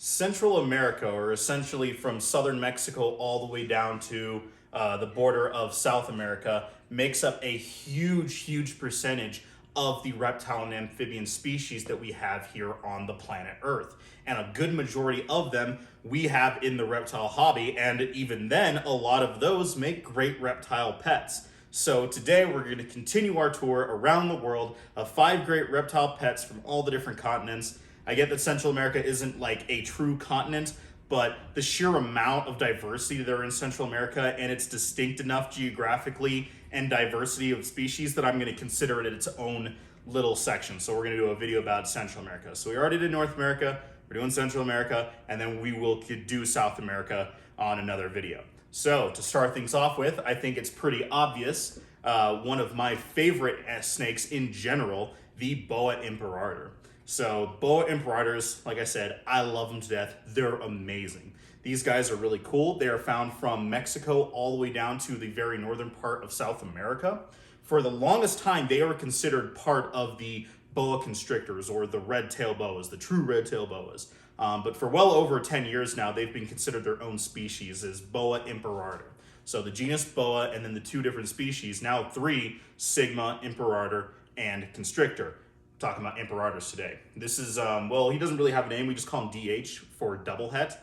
Central America, or essentially from southern Mexico all the way down to the border of South America, makes up a huge percentage of the reptile and amphibian species that we have here on the planet Earth. And a good majority of them we have in the reptile hobby, and even then, a lot of those make great reptile pets. So today we're going to continue our tour around the world of 5 great reptile pets from all the different continents. I get that Central America isn't like a true continent, but the sheer amount of diversity there in Central America, and it's distinct enough geographically and diversity of species that I'm going to consider it its own little section. So we're going to do a video about Central America. So we already did North America, we're doing Central America, and then we will do South America on another video. So to start things off with, I think it's pretty obvious. One of my favorite snakes in general, the Boa Imperator. So Boa Imperators, like I said, I love them to death. They're amazing. These guys are really cool. They are found from Mexico all the way down to the very northern part of South America. For the longest time, they were considered part of the boa constrictors, or the red-tailed boas, the true red-tailed boas. But for well over 10 years now, they've been considered their own species as Boa Imperator. So the genus Boa, and then the 2 different species, now 3, Sigma, Imperator, and Constrictor. Talking about Imperators today. This is, well, he doesn't really have a name. We just call him DH for double het.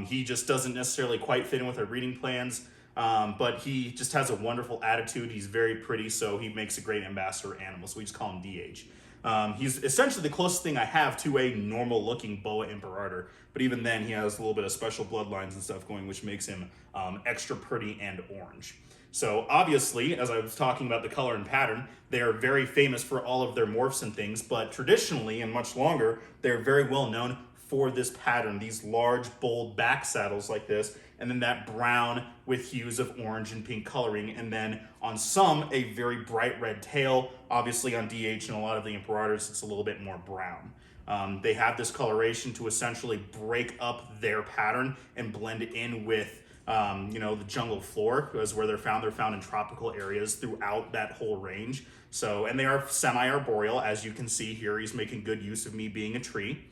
He just doesn't necessarily quite fit in with our breeding plans, but he just has a wonderful attitude. He's very pretty, so he makes a great ambassador animal, so we just call him DH. He's essentially the closest thing I have to a normal looking Boa Imperator, but even then he has a little bit of special bloodlines and stuff going, which makes him extra pretty and orange. So obviously, as I was talking about the color and pattern, they are very famous for all of their morphs and things, but traditionally and much longer, they're very well known for this pattern, these large, bold back saddles like this, and then that brown with hues of orange and pink coloring, and then on some, a very bright red tail. Obviously on DH and a lot of the Imperators, it's a little bit more brown. They have this coloration to essentially break up their pattern and blend it in with the jungle floor, because where they're found in tropical areas throughout that whole range. So, and they are semi-arboreal, as you can see here. He's making good use of me being a tree.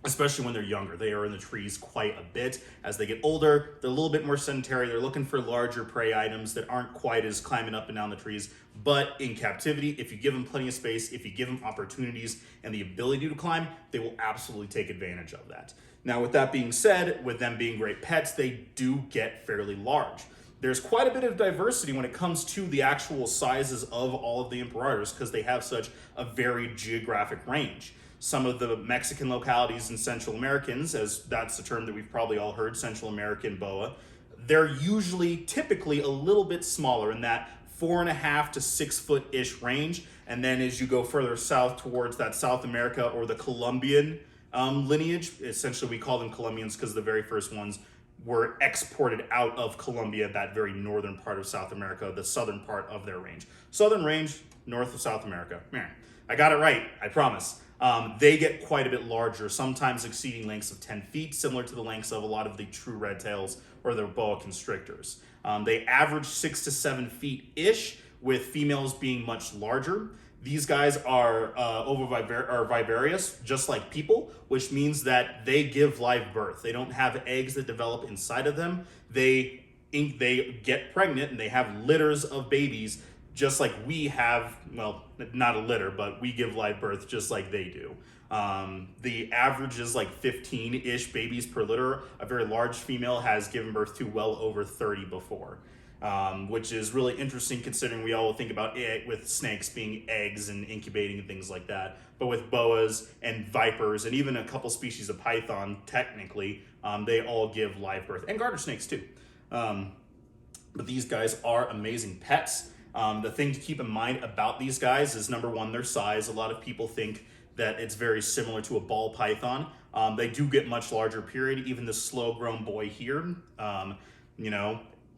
Especially when they're younger. They are in the trees quite a bit. As they get older, they're a little bit more sedentary. They're looking for larger prey items that aren't quite as climbing up and down the trees. But in captivity, if you give them plenty of space, if you give them opportunities and the ability to climb, they will absolutely take advantage of that. Now, with that being said, with them being great pets, they do get fairly large. There's quite a bit of diversity when it comes to the actual sizes of all of the Imperators, because they have such a varied geographic range. Some of the Mexican localities and Central Americans, as that's the term that we've probably all heard, Central American boa, they're typically a little bit smaller in that 4.5 to 6 foot-ish range. And then as you go further south towards that South America or the Colombian lineage, essentially we call them Colombians because the very first ones were exported out of Colombia, that very northern part of South America, the southern part of their range. Southern range, north of South America. I got it right, I promise. They get quite a bit larger, sometimes exceeding lengths of 10 feet, similar to the lengths of a lot of the true red tails or their boa constrictors. They average 6 to 7 feet-ish, with females being much larger. These guys are vivacious, just like people, which means that they give live birth. They don't have eggs that develop inside of them. They get pregnant and they have litters of babies, just like we have, well, not a litter, but we give live birth just like they do. The average is like 15-ish babies per litter. A very large female has given birth to well over 30 before, which is really interesting considering we all think about it with snakes being eggs and incubating and things like that. But with boas and vipers and even a couple species of python, technically, they all give live birth, and garter snakes too. But these guys are amazing pets. The thing to keep in mind about these guys is, number one, their size. A lot of people think that it's very similar to a ball python. They do get much larger, period. Even the slow-grown boy here, a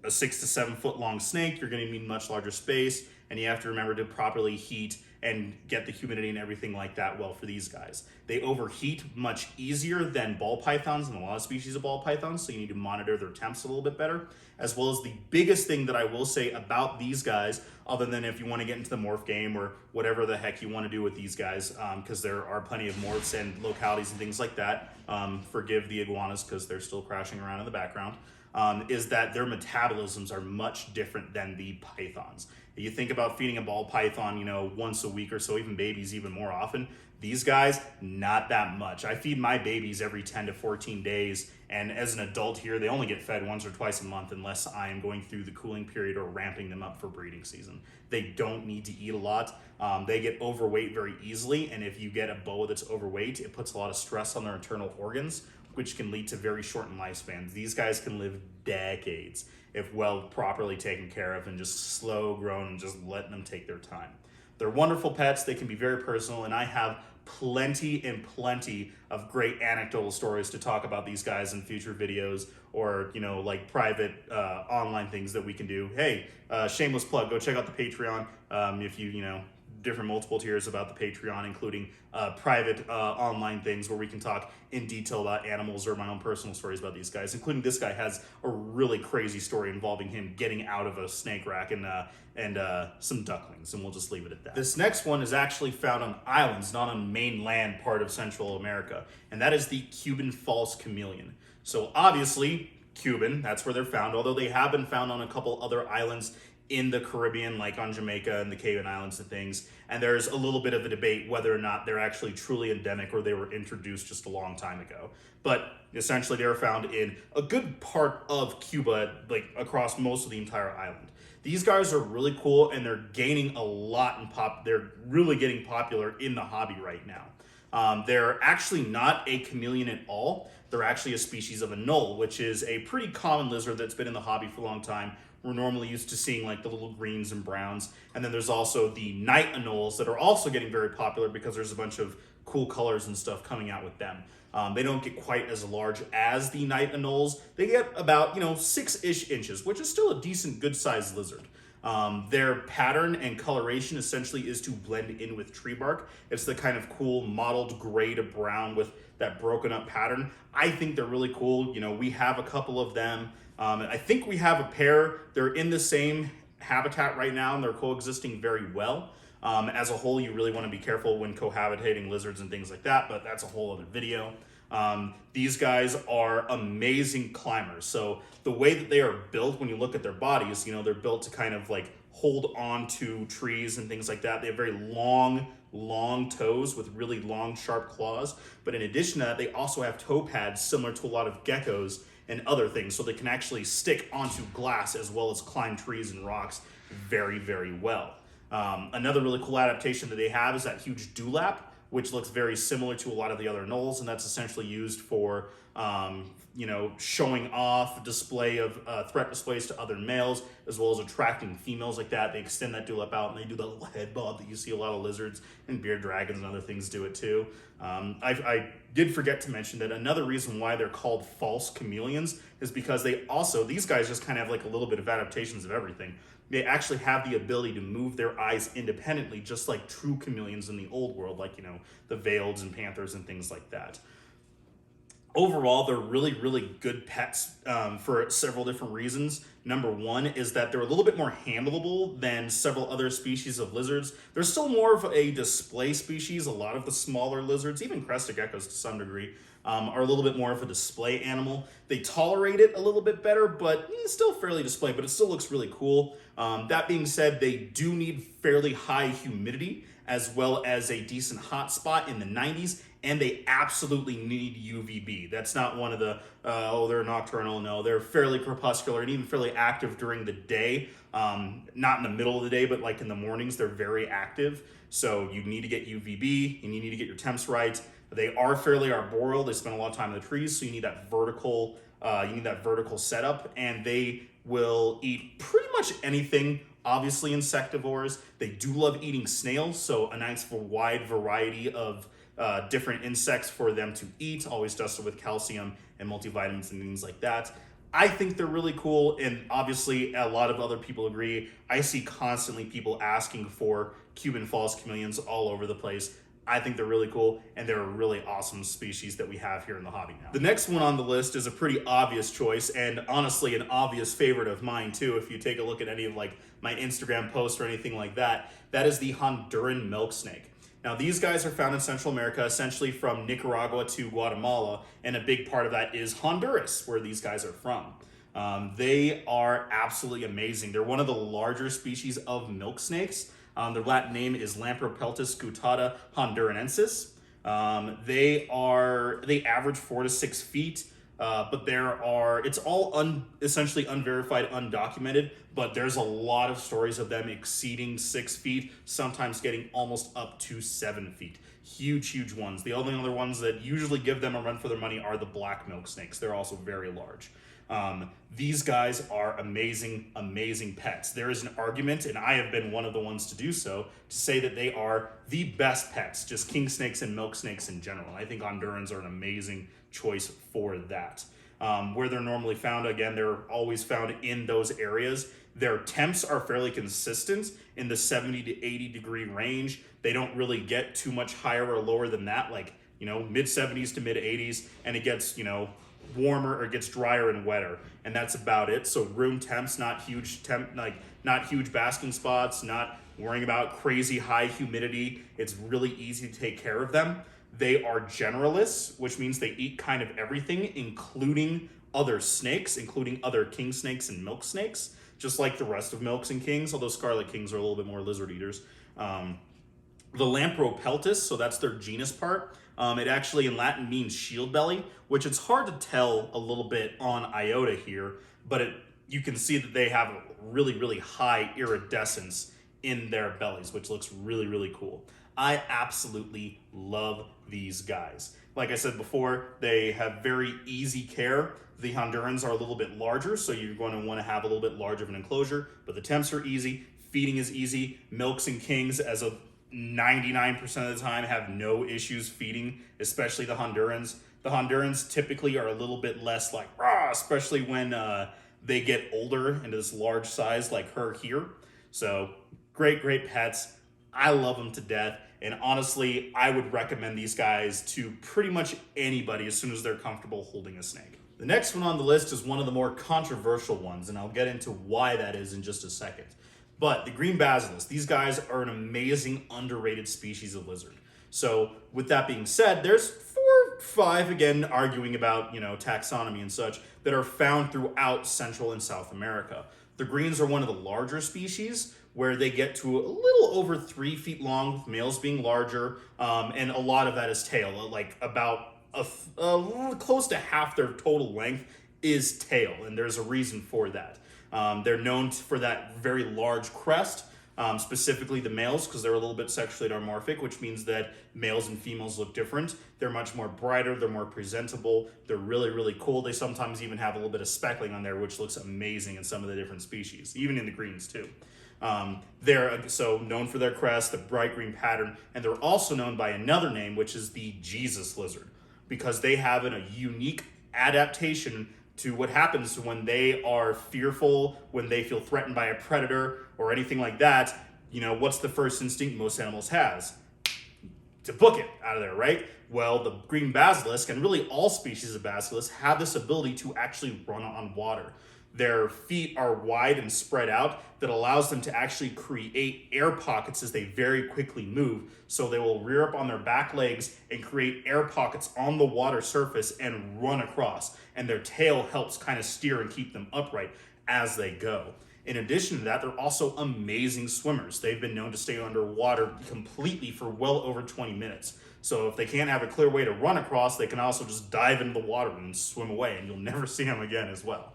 6 to 7 foot long snake, you're going to need much larger space, and you have to remember to properly heat and get the humidity and everything like that well for these guys. They overheat much easier than ball pythons and a lot of species of ball pythons, so you need to monitor their temps a little bit better. As well as the biggest thing that I will say about these guys, other than if you want to get into the morph game or whatever the heck you want to do with these guys, because there are plenty of morphs and localities and things like that, forgive the iguanas because they're still crashing around in the background, is that their metabolisms are much different than the pythons. You think about feeding a ball python, you know, once a week or so, even babies even more often. These guys, not that much. I feed my babies every 10 to 14 days, and as an adult here, they only get fed once or twice a month unless I am going through the cooling period or ramping them up for breeding season. They don't need to eat a lot. They get overweight very easily, and if you get a boa that's overweight, it puts a lot of stress on their internal organs, which can lead to very shortened lifespans. These guys can live decades if well properly taken care of and just slow grown and just letting them take their time. They're wonderful pets. They can be very personal, and I have plenty and plenty of great anecdotal stories to talk about these guys in future videos, or, you know, like private online things that we can do. Hey, shameless plug, go check out the Patreon if you know, different multiple tiers about the Patreon, including private online things where we can talk in detail about animals or my own personal stories about these guys, including this guy has a really crazy story involving him getting out of a snake rack and some ducklings, and we'll just leave it at that. This next one is actually found on islands, not on mainland part of Central America, and that is the Cuban false chameleon. So obviously, Cuban, that's where they're found, although they have been found on a couple other islands in the Caribbean, like on Jamaica and the Cayman Islands and things. And there's a little bit of a debate whether or not they're actually truly endemic or they were introduced just a long time ago. But essentially they're found in a good part of Cuba, like across most of the entire island. These guys are really cool, and they're gaining a lot in they're really getting popular in the hobby right now. They're actually not a chameleon at all. They're actually a species of anole, which is a pretty common lizard that's been in the hobby for a long time. We're normally used to seeing like the little greens and browns. And then there's also the night anoles that are also getting very popular because there's a bunch of cool colors and stuff coming out with them. They don't get quite as large as the night anoles. They get about, you know, 6-ish inches, which is still a decent, good-sized lizard. Their pattern and coloration essentially is to blend in with tree bark. It's the kind of cool mottled gray to brown with that broken up pattern. I think they're really cool. You know, we have a couple of them. I think we have a pair. They're in the same habitat right now, and they're coexisting very well. As a whole, you really want to be careful when cohabitating lizards and things like that, but that's a whole other video. These guys are amazing climbers. So the way that they are built, when you look at their bodies, you know, they're built to kind of like hold on to trees and things like that. They have very long toes with really long, sharp claws. But in addition to that, they also have toe pads similar to a lot of geckos and other things, so they can actually stick onto glass as well as climb trees and rocks very, very well. Another really cool adaptation that they have is that huge dewlap, which looks very similar to a lot of the other anoles, and that's essentially used for you know, showing off display of threat displays to other males, as well as attracting females like that. They extend that dewlap out, and they do the little head bob that you see a lot of lizards and bearded dragons and other things do it too. I did forget to mention that another reason why they're called false chameleons is because these guys just kind of have like a little bit of adaptations of everything. They actually have the ability to move their eyes independently, just like true chameleons in the old world, like, you know, the veileds and panthers and things like that. Overall, they're really, really good pets for several different reasons. Number one is that they're a little bit more handleable than several other species of lizards. They're still more of a display species. A lot of the smaller lizards, even crested geckos to some degree, are a little bit more of a display animal. They tolerate it a little bit better, but still fairly display, but it still looks really cool. That being said, they do need fairly high humidity as well as a decent hot spot in the 90s, and they absolutely need UVB. That's not one of the, they're nocturnal. No, they're fairly crepuscular and even fairly active during the day. Not in the middle of the day, but like in the mornings, they're very active. So you need to get UVB, and you need to get your temps right. They are fairly arboreal. They spend a lot of time in the trees, so you need that vertical setup, and they will eat pretty much anything. Obviously insectivores. They do love eating snails, so a nice wide variety of different insects for them to eat, always dusted with calcium and multivitamins and things like that. I think they're really cool, and obviously a lot of other people agree. I see constantly people asking for Cuban false chameleons all over the place. I think they're really cool, and they're a really awesome species that we have here in the hobby now. The next one on the list is a pretty obvious choice, and honestly an obvious favorite of mine too. If you take a look at any of like my Instagram posts or anything like that, that is the Honduran milk snake. Now, these guys are found in Central America, essentially from Nicaragua to Guatemala, and a big part of that is Honduras, where these guys are from. They are absolutely amazing. They're one of the larger species of milk snakes. Their Latin name is Lampropeltis gutata hondurensis. They average 4 to 6 feet. But it's all essentially unverified, undocumented, but there's a lot of stories of them exceeding 6 feet, sometimes getting almost up to 7 feet. Huge ones. The only other ones that usually give them a run for their money are the black milk snakes. They're also very large. These guys are amazing pets. There is an argument, and I have been one of the ones to do so, to say that they are the best pets, just king snakes and milk snakes in general. I think Hondurans are an amazing choice for that. Where they're normally found, again, they're always found in those areas. Their temps are fairly consistent in the 70 to 80 degree range. They don't really get too much higher or lower than that, like, mid 70s to mid 80s, and it gets, warmer or gets drier and wetter, and that's about it. So room temps, not huge basking spots, not worrying about crazy high humidity. It's really easy to take care of them. They are generalists, which means they eat kind of everything, including other snakes, including other king snakes and milk snakes, just like the rest of milks and kings, although scarlet kings are a little bit more lizard eaters. The Lampropeltis, so that's their genus part. It actually in Latin means shield belly, which it's hard to tell a little bit on iota here, but you can see that they have a really high iridescence in their bellies, which looks really cool. I absolutely love these guys. Like I said before, they have very easy care. The Hondurans are a little bit larger, so you're going to want to have a little bit larger of an enclosure, but the temps are easy, feeding is easy. Milks and kings, as of 99% of the time, have no issues feeding, especially the Hondurans. The Hondurans typically are a little bit less like rah, especially when they get older into this large size like her here. So great pets. I love them to death, and honestly, I would recommend these guys to pretty much anybody as soon as they're comfortable holding a snake. The next one on the list is one of the more controversial ones, and I'll get into why that is in just a second. But the green basilisk, these guys are an amazing, underrated species of lizard. So with that being said, there's 4 or 5, again, arguing about, taxonomy and such, that are found throughout Central and South America. The greens are one of the larger species, where they get to a little over 3 feet long, with males being larger, and a lot of that is tail. Like about close to half their total length is tail, and there's a reason for that. They're known for that very large crest, specifically the males, because they're a little bit sexually dimorphic, which means that males and females look different. They're much more brighter, they're more presentable, they're really cool. They sometimes even have a little bit of speckling on there, which looks amazing in some of the different species, even in the greens too. They're so known for their crest, the bright green pattern, and they're also known by another name, which is the Jesus lizard, because they have a unique adaptation to what happens when they are fearful, when they feel threatened by a predator or anything like that. What's the first instinct most animals has? To book it out of there, right? Well, the green basilisk, and really all species of basilisk, have this ability to actually run on water. Their feet are wide and spread out that allows them to actually create air pockets as they very quickly move. So they will rear up on their back legs and create air pockets on the water surface and run across. And their tail helps kind of steer and keep them upright as they go. In addition to that, they're also amazing swimmers. They've been known to stay underwater completely for well over 20 minutes. So if they can't have a clear way to run across, they can also just dive into the water and swim away, and you'll never see them again as well.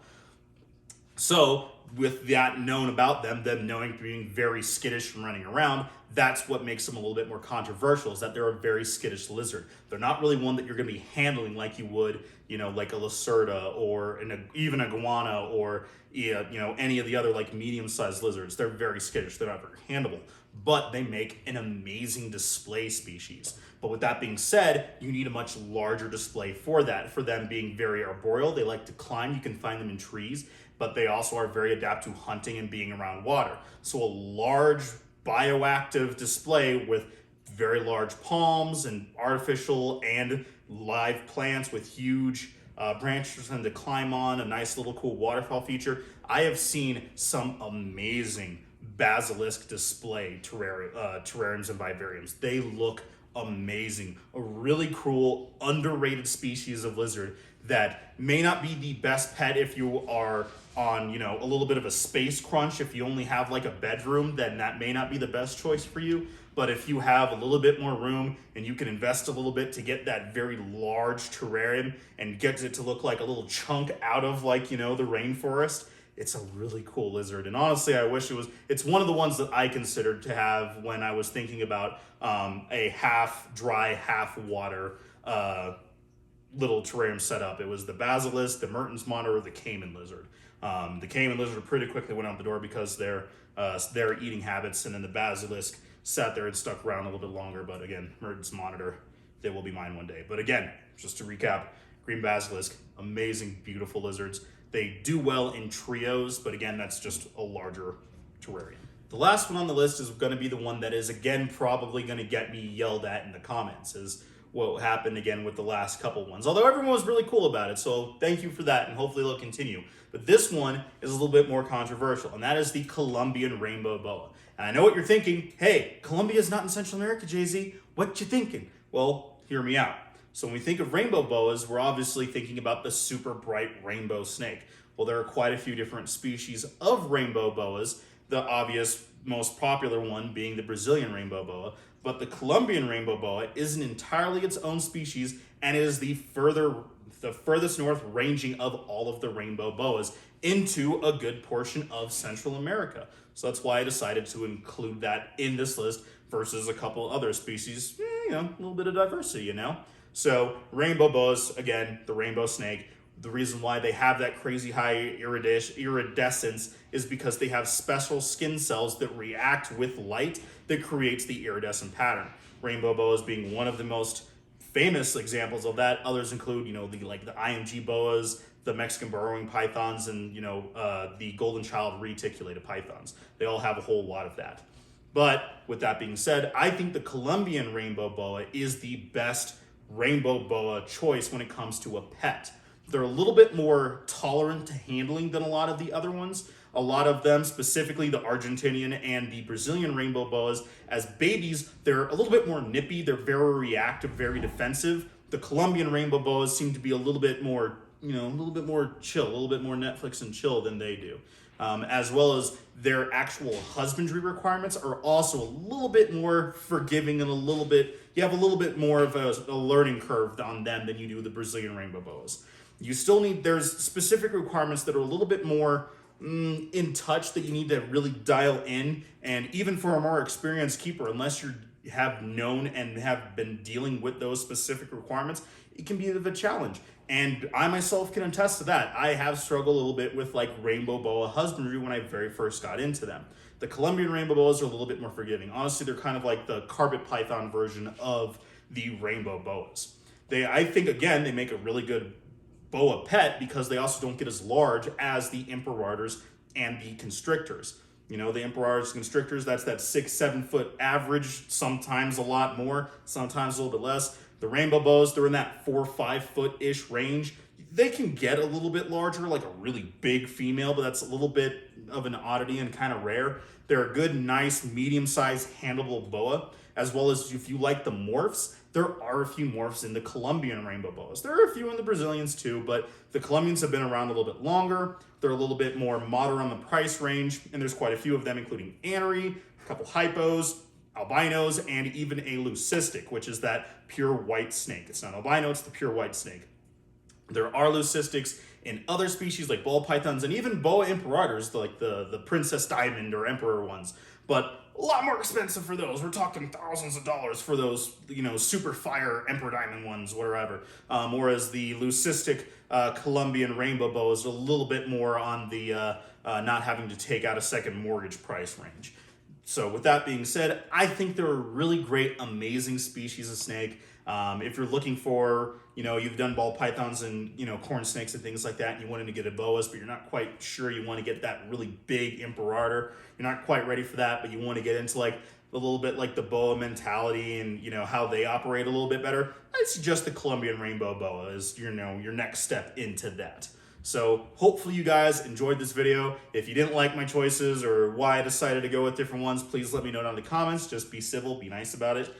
So with that known about them knowing being very skittish and running around, that's what makes them a little bit more controversial, is that they're a very skittish lizard. They're not really one that you're going to be handling like you would, like a lacerda or even a iguana or, any of the other like medium-sized lizards. They're very skittish. They're not very handleable, but they make an amazing display species. But with that being said, you need a much larger display for that. For them being very arboreal, they like to climb. You can find them in trees, but they also are very adept to hunting and being around water. So a large bioactive display with very large palms and artificial and live plants with huge branches for them to climb on, a nice little cool waterfall feature. I have seen some amazing basilisk display terrariums and vivariums. They look amazing. A really cool, underrated species of lizard that may not be the best pet if you are on, a little bit of a space crunch. If you only have like a bedroom, then that may not be the best choice for you. But if you have a little bit more room and you can invest a little bit to get that very large terrarium and get it to look like a little chunk out of like, the rainforest, it's a really cool lizard. And honestly, I wish it's one of the ones that I considered to have when I was thinking about a half dry, half water little terrarium setup. It was the basilisk, the Mertens monitor, the caiman lizard. The caiman lizard pretty quickly went out the door because their eating habits, and then the basilisk sat there and stuck around a little bit longer. But again, Mertens monitor, they will be mine one day. But again, just to recap, green basilisk, amazing, beautiful lizards. They do well in trios, but again, that's just a larger terrarium. The last one on the list is going to be the one that is, again, probably going to get me yelled at in the comments, is what happened again with the last couple ones. Although everyone was really cool about it, so thank you for that, and hopefully they'll continue. But this one is a little bit more controversial, and that is the Colombian Rainbow Boa. And I know what you're thinking. Hey, Colombia's not in Central America, Jay-Z. What you thinking? Well, hear me out. So when we think of rainbow boas, we're obviously thinking about the super bright rainbow snake. Well, there are quite a few different species of rainbow boas, the obvious most popular one being the Brazilian rainbow boa, but the Colombian rainbow boa isn't entirely its own species, and it is the furthest north ranging of all of the rainbow boas into a good portion of Central America. So that's why I decided to include that in this list versus a couple other species, a little bit of diversity, So rainbow boas, again, the rainbow snake, the reason why they have that crazy high iridescence is because they have special skin cells that react with light that creates the iridescent pattern. Rainbow boas being one of the most famous examples of that. Others include, the IMG boas, the Mexican burrowing pythons, and, the golden child reticulated pythons. They all have a whole lot of that. But with that being said, I think the Colombian rainbow boa is the best rainbow boa choice when it comes to a pet. They're a little bit more tolerant to handling than a lot of the other ones. A lot of them, specifically the Argentinian and the Brazilian rainbow boas, as babies, they're a little bit more nippy. They're very reactive, very defensive. The Colombian rainbow boas seem to be a little bit more, a little bit more chill, a little bit more Netflix and chill than they do. As well as their actual husbandry requirements are also a little bit more forgiving and you have a little bit more of a learning curve on them than you do the Brazilian rainbow boas. You still there's specific requirements that are a little bit more in touch that you need to really dial in. And even for a more experienced keeper, unless you have known and have been dealing with those specific requirements, it can be a bit of a challenge. And I myself can attest to that. I have struggled a little bit with rainbow boa husbandry when I very first got into them. The Colombian rainbow boas are a little bit more forgiving. Honestly, they're kind of like the carpet python version of the rainbow boas. I think, again, they make a really good boa pet because they also don't get as large as the imperators and the constrictors. The imperators, constrictors, that's that 6-7 foot average, sometimes a lot more, sometimes a little bit less. The rainbow boas, they're in that 4-5 foot-ish range. They can get a little bit larger, like a really big female, but that's a little bit of an oddity and kind of rare. They're a good, nice, medium-sized, handleable boa, as well as if you like the morphs, there are a few morphs in the Colombian rainbow boas. There are a few in the Brazilians too, but the Colombians have been around a little bit longer. They're a little bit more moderate on the price range, and there's quite a few of them, including anery, a couple hypos, albinos, and even a leucistic, which is that pure white snake. It's not albino, it's the pure white snake. There are leucistics in other species like ball pythons and even Boa Imperators, like the Princess Diamond or Emperor ones. But a lot more expensive for those. We're talking thousands of dollars for those, super fire Emperor Diamond ones, whatever. Whereas the leucistic Colombian Rainbow Boa is a little bit more on the not having to take out a second mortgage price range. So with that being said, I think they're a really great, amazing species of snake. If you're looking for, you've done ball pythons and, corn snakes and things like that, and you wanted to get a boas, but you're not quite sure you want to get that really big imperator. You're not quite ready for that, but you want to get into like a little bit like the boa mentality and, how they operate a little bit better. I'd suggest the Colombian Rainbow Boa is, your next step into that. So hopefully you guys enjoyed this video. If you didn't like my choices or why I decided to go with different ones, please let me know down in the comments. Just be civil, be nice about it.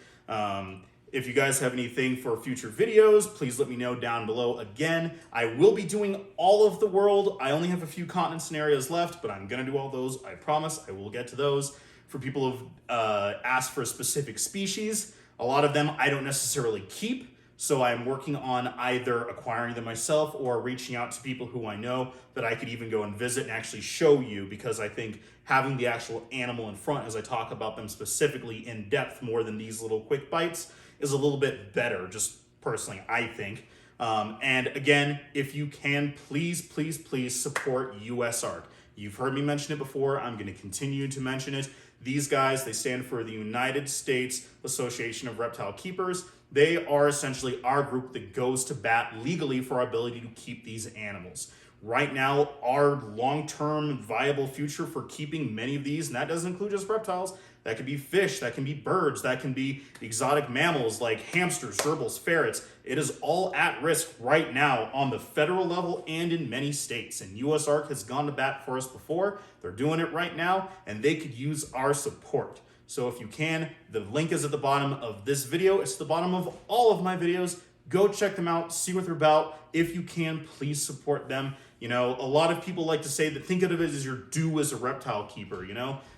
If you guys have anything for future videos, please let me know down below. Again, I will be doing all of the world. I only have a few continent scenarios left, but I'm gonna do all those. I promise I will get to those. For people who've asked for a specific species, a lot of them I don't necessarily keep. So I'm working on either acquiring them myself or reaching out to people who I know that I could even go and visit and actually show you, because I think having the actual animal in front as I talk about them specifically in depth more than these little quick bites is a little bit better, just personally, I think. And again, if you can, please, please, please support USARK. You've heard me mention it before. I'm going to continue to mention it. These guys, they stand for the United States Association of Reptile Keepers. They are essentially our group that goes to bat legally for our ability to keep these animals. Right now, our long-term viable future for keeping many of these, and that doesn't include just reptiles, that could be fish, that can be birds, that can be exotic mammals like hamsters, gerbils, ferrets. It is all at risk right now on the federal level and in many states. And USARK has gone to bat for us before. They're doing it right now, and they could use our support. So if you can, the link is at the bottom of this video. It's the bottom of all of my videos. Go check them out, see what they're about. If you can, please support them. A lot of people like to say that think of it as your due as a reptile keeper,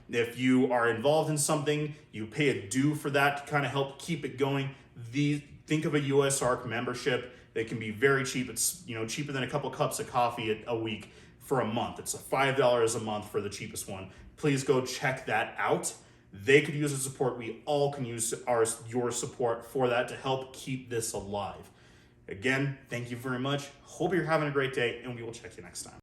If you are involved in something, you pay a due for that to kind of help keep it going. Think of a USARK membership. They can be very cheap. It's, cheaper than a couple cups of coffee a week for a month. It's $5 a month for the cheapest one. Please go check that out. They could use the support. We all can use your support for that to help keep this alive. Again, thank you very much. Hope you're having a great day, and we will check you next time.